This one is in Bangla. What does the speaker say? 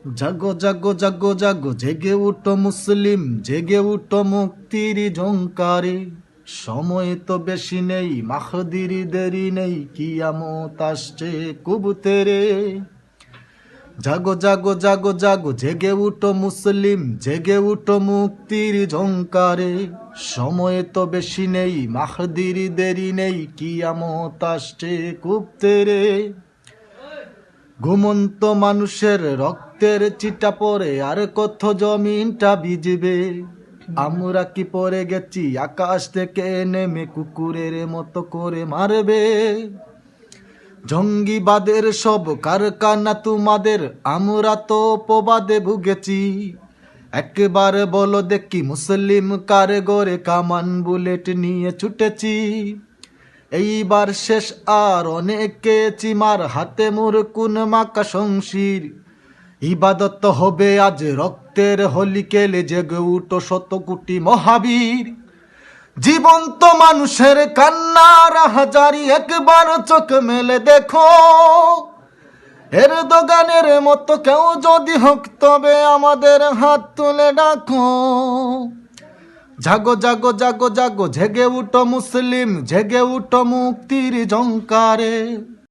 জাগো জাগো জাগো জাগো জেগে উঠো মুসলিম, জেগে উঠো মুক্তির ঝংকারে। সময় তো বেশি নেই, মাহদির দেরি নেই, কিয়ামত আসছে খুব তেরে। জাগো জাগো জাগো জাগো জেগে উঠো মুসলিম, জেগে উঠো মুক্তির ঝংকারে। সময় তো বেশি নেই, মাহদির দেরি নেই, কিয়ামত আসছে খুব তেরে। ঘুমন্ত মানুষের রক্তের চিটা পড়ে আর কত জমিনটা ভিজবে। আমরা কি পড়ে গেছি আকাশ থেকে নেমে, কুকুরের মতো করে মারবে। জঙ্গিবাদের সব কারখানা তোমাদের, আমরা তো অপবাদে ভুগেছি। একবার বলো দেখি মুসলিম কারে গড়ে কামান বুলেট নিয়ে ছুটেছি। এইবার শেষ আর অনেকে চিমার হাতে মোর কোন মাকা শংশির। ইবাদত হবে আজ রক্তের হোলি খেলে, জেগে উঠো শত কোটি মহাবীর। জীবন্ত মানুষের কান্নার হাজারি, একবার চোখ মেলে দেখো। এর দোকানের মতো কেউ যদি হোক, তবে আমাদের হাত তুলে ডাকো। জাগো জাগো জাগো জাগো জেগে উঠো মুসলিম, জেগে উঠো মুক্তির ঝংকারে।